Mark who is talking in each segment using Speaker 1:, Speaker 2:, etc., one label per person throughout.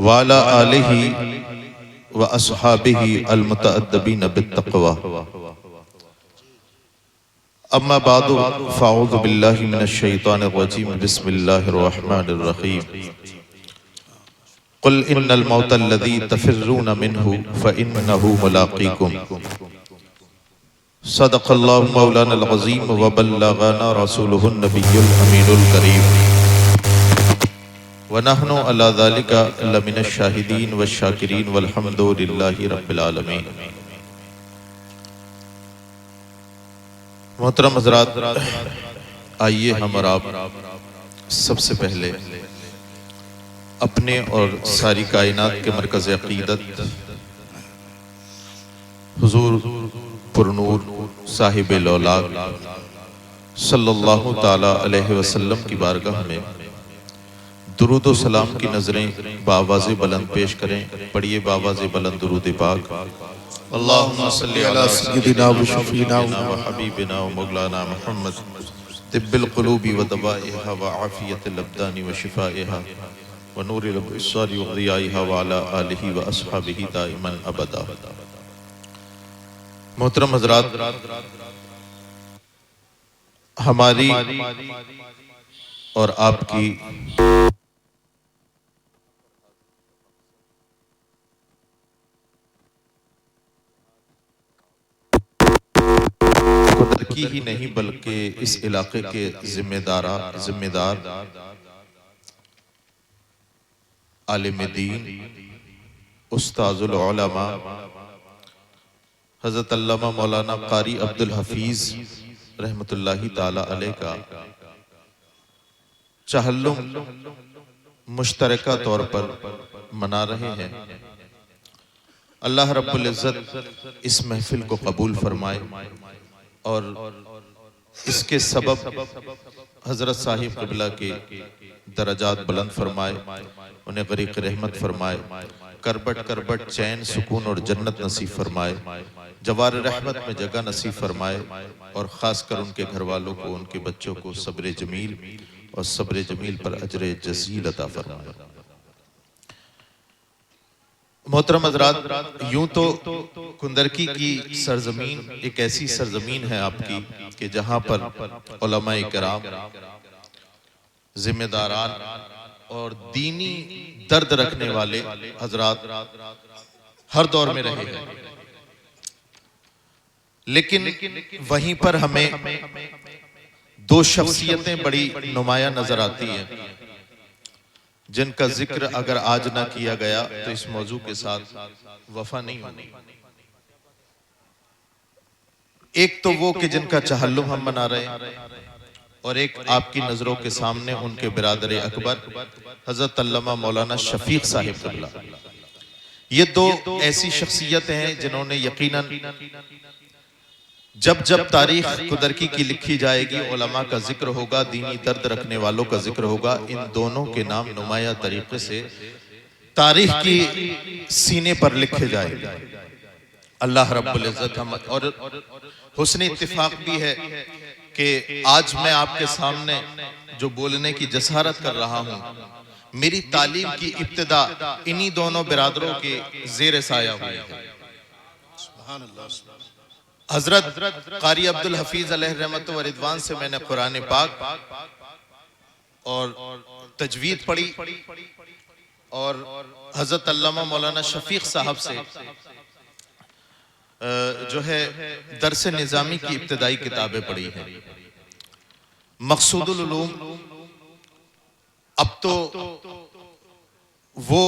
Speaker 1: वाला आलिही व अस्हाबिही अल-मुतअद्दिबीन बित्तक़वा। अम्मा बादु फ़अऊज़ु बिल्लाहि मिनश शैतानिर रजीम। बिस्मिल्लाहिर रहमानिर रहीम। क़ुल इन्नल मौतल्लज़ी तफ़िर्रून मिन्हु फ़इन्नहु मुलाक़ीकुम। सदक़ल्लाहु मौलानल अज़ीम व बल्लग़ना रसूलुहुन नबियुल अमीनुल करीम व नहनु अला ज़ालिका लमिनश शाहिदीन व शाकिरीन वल्हम्दुलिल्लाहि रब्बिल आलमीन। मोहतरम हज़रात, आइए हम और आप सबसे पहले अपने और सारी कायनात के मरकज़ अक़ीदत हुज़ूर पुरनूर साहिब लौलाक सल्लल्लाहु ताला अलैहि वसल्लम की बारगाह में दुरूद व सलाम की नज़रें बावाज़े बुलंद पेश करें। पढ़िए बावाज़े बुलंद दुरूद पाक। अल्लाहुम्मा सल्लि अला सय्यिदिना व शफ़ीना व हबीबिना व मौलाना मुहम्मद तिब्बिल क़ुलूबि व दवाइहा व आफ़ियतिल अब्दानि व शिफ़ाइहा व नूरिल अब्सारि व ज़ियाइहा व अला आलिहि व अस्हाबिहि दाइमन अबदा। मोहतरम हज़रात, हमारी और आपकी खुदकी ही नहीं बल्कि इस इलाके के जिम्मेदार आलिम दीन उस्ताजुल उलमा हज़रत अल्लामा मौलाना क़ारी अब्दुल हफीज़ रहमतुल्लाहि ताला अलैह का चहल्लुम मुश्तरका तौर पर मना रहे हैं। अल्लाह रब्बुल इज़्ज़त इस महफिल को कबूल फरमाए और इसके सबब हज़रत साहिब क़िबला के दरजात बुलंद फरमाए, उन्हें गरीक़ रहमत फरमाए, करबट करबट चैन सुकून और जन्नत नसीब फरमाए, जवार रहमत में जगह नसीब फरमाए और ख़ासकर उनके घर वालों को, उनके बच्चों को सब्र जमील और सब्र जमील पर अजर जज़ील अता फरमाए। मोहतरम हज़रात, यूं तो कुंदरकी की सरजमीन एक ऐसी सरजमीन है आपकी कि जहां पर उलमाए किराम, जिम्मेदारान और दीनी दर्द रखने वाले हजरात हर दौर में रहे हैं, लेकिन वहीं पर हमें दो शख्सियतें बड़ी नुमाया नजर आती हैं जिनका जिक्र अगर आज ना किया गया तो इस मौजू के साथ वफा नहीं होनी। एक तो वो कि जिनका चहल्लुम हम मना रहे हैं और एक आपकी नजरों के सामने उनके बिरादर अकबर हजरत अल्लामा मौलाना शफीक साहिब क़िबला। ये दो ऐसी शख्सियतें हैं जिन्होंने यकीनन जब जब तारीख कुदरकी की लिखी जाएगी, उलमा का जिक्र होगा, दीनी दर्द रखने वालों का जिक्र होगा, इन दोनों के नाम नुमाया तरीके से तारीख की सीने पर लिखे जाएंगे। अल्लाह रब्बुल इज़्ज़त हम और हुस्न इत्तिफाक भी है कि आज मैं आपके सामने जो बोलने की जसारत कर रहा हूँ, मेरी तालीम की इब्तिदा इन्हीं दोनों बिरादरों के ज़ेर साया हुई है। हजरत क़ारी अब्दुल हफीज अलैह रहमत व रिदवान से मैंने कुरान पाक और तजवीद पढ़ी और हजरत अल्लामा मौलाना शफीक साहब से जो है दरस निज़ामी की इब्तिदाई किताबें पढ़ी हैं। मक़सूदुल उलूम अब तो वो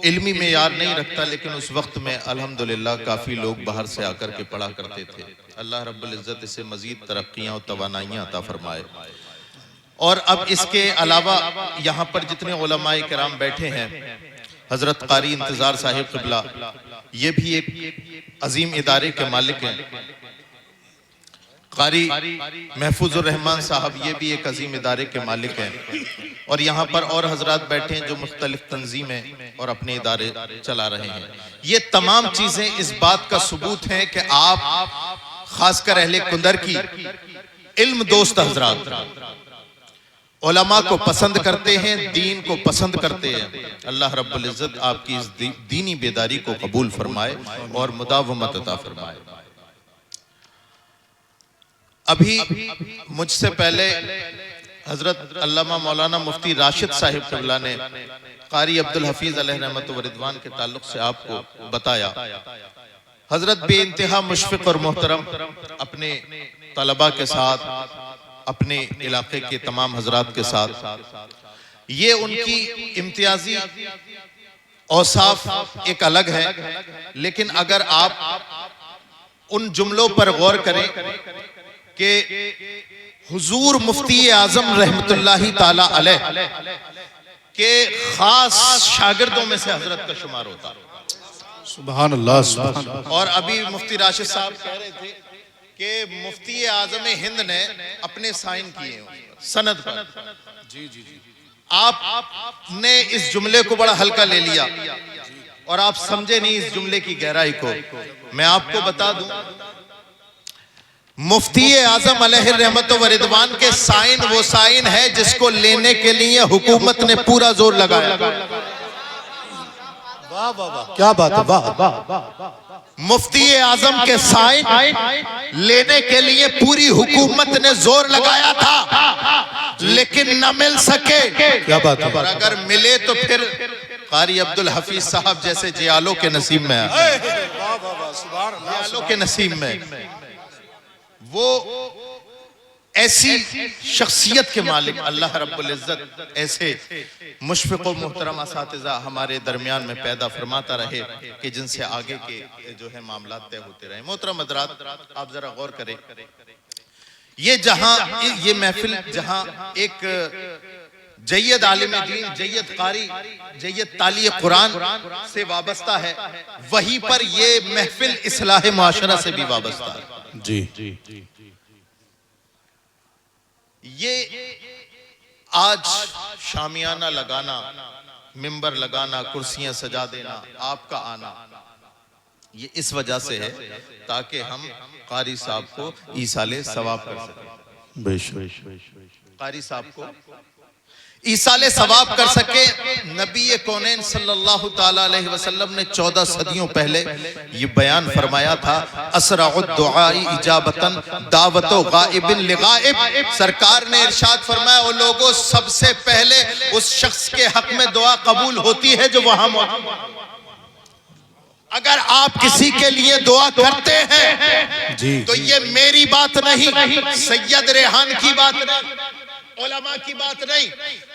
Speaker 1: इल्मी मेयार नहीं रखता, लेकिन उस वक्त में अल्हम्दुलिल्लाह काफ़ी लोग बाहर से आकर के पढ़ा करते थे। अल्लाह रब्बुल इज़्ज़त इसे मज़ीद तरक्कियाँ और तवानाइयाँ अता फरमाए। और अब इसके अलावा यहाँ पर जितने उलमाए किराम बैठे हैं, हज़रत क़ारी इंतज़ार साहिब क़िबला ये भी एक अजीम इदारे के मालिक हैं। क़ारी महफूज़ुर रहमान साहब ये भी एक अजीम इदारे के मालिक हैं। और यहाँ पर और हजरात बैठे हैं जो मुख्तलिफ तंजीमें और अपने इदारे चला रहे हैं। ये तमाम चीजें इस बात का सबूत हैं कि आप खासकर अहले कुंदर की इल्म दोस्त हजरात उलमा को पसंद करते हैं, दीन को पसंद करते हैं। अल्लाह रब्बुल इज्जत आपकी इस दीनी बेदारी को कबूल फरमाए और मुदावमत अता फरमाए। अभी मुझसे पहले हजरत अल्लामा मौलाना मुफ्ती राशिद साहिब क़िबला ने कारी अब्दुल हफीज अलैहि रहमत व रिदवान के ताल्लुक से आपको बताया। हजरत बेइंतहा मुशफ़िक़ और मोहतरम अपने तलबा के साथ, अपने इलाके के तमाम हजरात के साथ, ये उनकी इम्तियाजी औसाफ एक अलग है, लेकिन अगर आप उन जुमलों पर गौर करें कि हुजूर मुफ्ती आजम रहमतुल्लाही ताला अलैह के खास शागिर्दों में से हजरत का शुमार होता है।
Speaker 2: सुभान अल्लाह, सुभान अल्लाह।
Speaker 1: और अभी मुफ्ती राशिद साहब कह रहे थे कि मुफ्ती आजम हिंद ने अपने साइन किए हैं सनद पर।
Speaker 2: जी जी जी।
Speaker 1: आपने इस जुमले को बड़ा हल्का ले लिया और आप समझे नहीं इस जुमले की गहराई को। मैं आपको बता दूं, मुफ्ती आजम अलैहि रहमत व रिदवान के साइन वो साइन है जिसको लेने के लिए हुकूमत ने पूरा जोर लगाया।
Speaker 2: वाह वाह वाह, क्या बात है, वाह वाह।
Speaker 1: मुफ्ती आजम के साइन लेने के लिए पूरी हुकूमत ने जोर लगाया था, लेकिन न मिल सके।
Speaker 2: क्या बात है।
Speaker 1: और अगर मिले तो फिर कारी अब्दुल हफीज साहब जैसे जियालों के नसीब में है। जियालों के नसीब में वो ऐसी शख्सियत के मालिक अल्लाह रब्बुल इज्जत ऐसे मुशफ़िक़ व मोहतरम असातिज़ा हमारे दरमियान में पैदा फरमाता रहे कि जिनसे आगे के जो है मामलात तय होते रहे। मोहतरम हज़रात, आप जरा गौर करें, ये महफिल जहां एक जय्यद आलिम दीन, जय्यद कारी, जय्यद ताली कुरान से वाबस्ता है, वहीं पर ये महफिल इस्लाह मुआशरा से भी वाबस्ता है।
Speaker 2: जी।
Speaker 1: ये आज शामियाना लगाना, मिंबर लगाना, कुर्सियां सजा देना, आपका आना, ये इस वजह से है ताकि हम कारी साहब को ईसाले सवाब कर सकें।
Speaker 2: बेशक
Speaker 1: कारी साहब को ईसाले सवाब कर सके। नबी कौनैन सल्लल्लाहु ताला अलैहि वसल्लम ने 14 सदियों पहले ये बयान फरमाया था, असराउद दुआई इजाबतन दावतो गाइबिन लिगाइब। सरकार ने इरशाद फरमाया, ओ लोगों, सबसे पहले उस शख्स के हक में दुआ कबूल होती है जो वहां मौजूद। अगर आप किसी के लिए दुआ करते हैं
Speaker 2: जी,
Speaker 1: तो ये मेरी बात नहीं, सैयद रेहान की बात नहीं, उलमा की बात नहीं,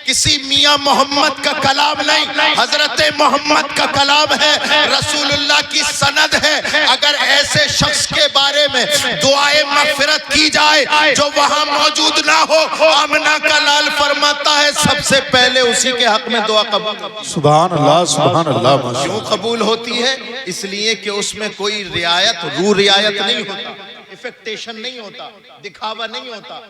Speaker 1: किसी मियां मोहम्मद का कलाम नहीं, हजरत मोहम्मद का कलाम है, रसूलुल्लाह की सनद है। अगर ऐसे शख्स के बारे में दुआए मगफिरत की जाए जो वहां मौजूद ना हो, आमना का लाल फरमाता है सबसे पहले उसी के हक में दुआ कबूल।
Speaker 2: सुभान अल्लाह, सुभान अल्लाह।
Speaker 1: क्यों कबूल होती है? इसलिए कि उसमें कोई रियायत, रू रियायत नहीं होता, इफेक्टेशन नहीं होता, दिखावा नहीं होता।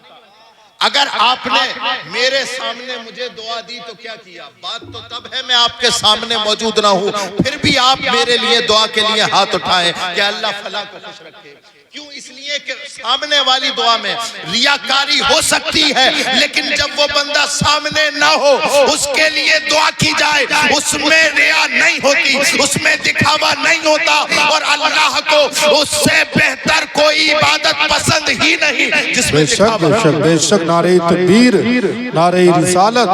Speaker 1: अगर आपने मेरे सामने मुझे दुआ दी तो क्या किया? बात तो तब है मैं आपके सामने मौजूद ना हूं, फिर भी आप मेरे लिए दुआ के लिए हाथ उठाएं कि अल्लाह फला को खुश रखे। क्यों? इसलिए कि सामने वाली दुआ में रियाकारी हो सकती है, लेकिन जब वो बंदा सामने ना हो उसके लिए दुआ की जाए, उसमें रिया नहीं होती, उसमें दिखावा नहीं होता, और अल्लाह को उससे बेहतर कोई इबादत पसंद ही नहीं जिसमें
Speaker 2: बेशक बेशक। नारे तकबीर, नारे रिसालत,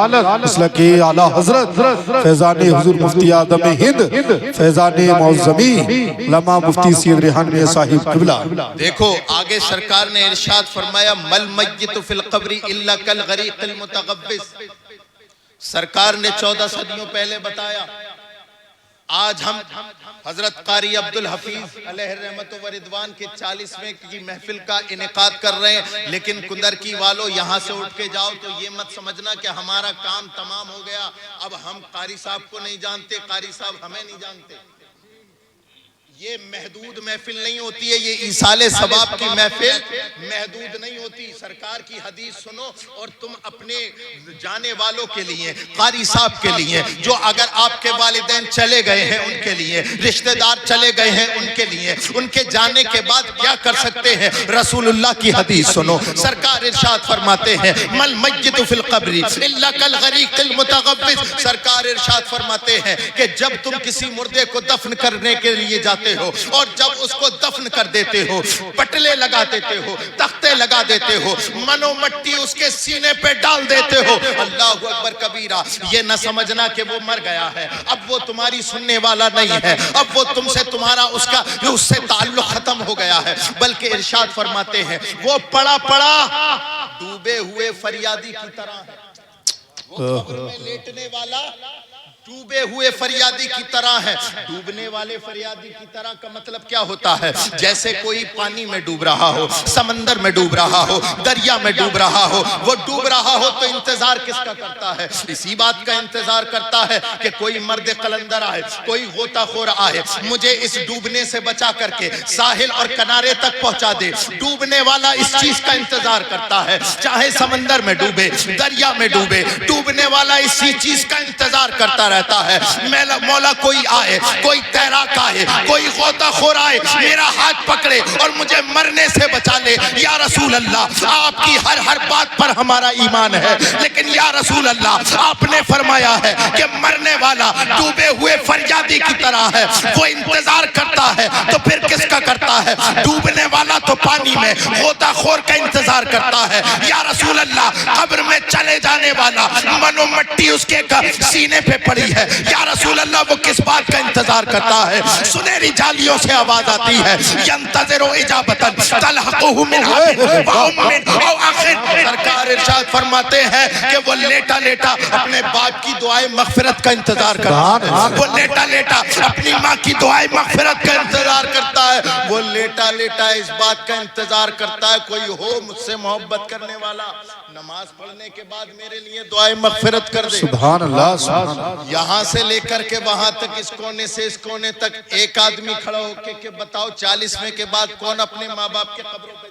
Speaker 2: इसलिए आला हजरत फैजान हुजूर मुफ्ती आजम हिंद, फैजान मौज़मी लमा मुफ्ती सैयद रेहान मियां साहिब क़िबला।
Speaker 1: देखो आगे सरकार ने इरशाद फरमाया, मल मय्यितु फिल क़ब्रि इल्ला कल गरीक़िल मुतग़व्विस। सरकार ने 14 सदियों पहले बताया। आज हम हजरत कारी अब्दुल हफीज अलैहि रहमत व रिदवान के 40वें की महफिल का इनेकाद कर रहे हैं, लेकिन कुंदरकी वालों यहां से उठ के जाओ तो ये मत समझना कि हमारा काम तमाम हो गया, अब हम कारी साहब को नहीं जानते, कारी साहब हमें नहीं जानते। ये महदूद महफिल नहीं होती है, ये ईसाले सवाब की महफिल महदूद नहीं होती। सरकार की हदीस सुनो और तुम अपने जाने वालों के लिए, कारी साहब के लिए, जो अगर आपके वालिदैन चले गए हैं उनके लिए, रिश्तेदार चले गए हैं उनके लिए, उनके जाने के बाद क्या कर सकते हैं। रसूलुल्लाह की हदीस सुनो, सरकार इरशाद फरमाते हैं मल मय्यितु फिल क़ब्रि इल्ला कल गरीक़िल मुतग़व्विज़। सरकार इरशाद फरमाते हैं कि जब तुम किसी मुर्दे को दफन करने के लिए जाते हो और जब उसको दफन कर देते हो, पटले लगा देते हो, तख्ते लगा देते हो, मनो मट्टी उसके सीने पे डाल देते हो, अल्लाह अकबर कबीरा, ये न समझना कि वो मर गया है, अब वो तुम्हारी सुनने वाला नहीं है, अब वो तुमसे तुम्हारा उससे ताल्लुक खत्म हो गया है। बल्कि इरशाद फरमाते हैं वो पड़ा पड़ा डूबे हुए फरियादी की तरह है। वो कब्र में लेटने वाला डूबे हुए फरियादी की तरह है। डूबने वाले फरियादी की तरह का मतलब क्या होता है? जैसे कोई पानी में डूब रहा हो, समंदर में डूब रहा हो, दरिया में डूब रहा हो, वो डूब रहा हो तो इंतजार किसका करता है? इसी बात का इंतजार करता है कि कोई मर्द कलंदर आए, कोई गोताखोर आए, मुझे इस डूबने से बचा करके साहिल और किनारे तक पहुंचा दे। डूबने वाला इस चीज का इंतजार करता है, चाहे समंदर में डूबे, दरिया में डूबे, डूबने वाला इसी चीज का इंतजार करता रहता है। मौला कोई आए, कोई तैराक आए, कोई गोताखोर आए, मेरा हाथ पकड़े और मुझे मरने से बचा ले। या रसूल अल्लाह, आपकी हर बात पर हमारा ईमान है, लेकिन या रसूल अल्लाह, आपने फरमाया है कि मरने वाला डूबे हुए फरियादी की तरह है, वो इंतजार करता है तो फिर किसका करता है? डूबने वाला तो पानी में, गोताखोर का इंतजार करता है। या रसूल अल्लाह, कब्र में चले जाने वाला मनो मट्टी उसके सीने पे पड़ी है, या रसूल अल्लाह, वो किस बात का इंतजार करता है? सुनहरी जालियों से आवाज आती है, यंतज़िरु इजाबतन तलहक़ुहु मिन अबिन व उम्मिन औ अख़िन। सरकार इरशाद फरमाते हैं कि वो लेटा लेटा अपने बाप की दुआए मग़फ़िरत का इंतजार करता है, वो लेटा लेटा अपनी माँ की दुआए मग़फ़िरत का इंतजार करता है, वो लेटा लेटा इस बात का इंतजार करता है कोई हो मुझसे मोहब्बत करने वाला, नमाज पढ़ने के बाद मेरे लिए दुआए मग़फ़िरत कर दे।
Speaker 2: सुभान अल्लाह, सुभान अल्लाह।
Speaker 1: यहाँ से लेकर के वहां तक, इस कोने से इस कोने तक एक आदमी खड़ा होके के बताओ 40वें के बाद कौन अपने माँ बाप के कब्रों पे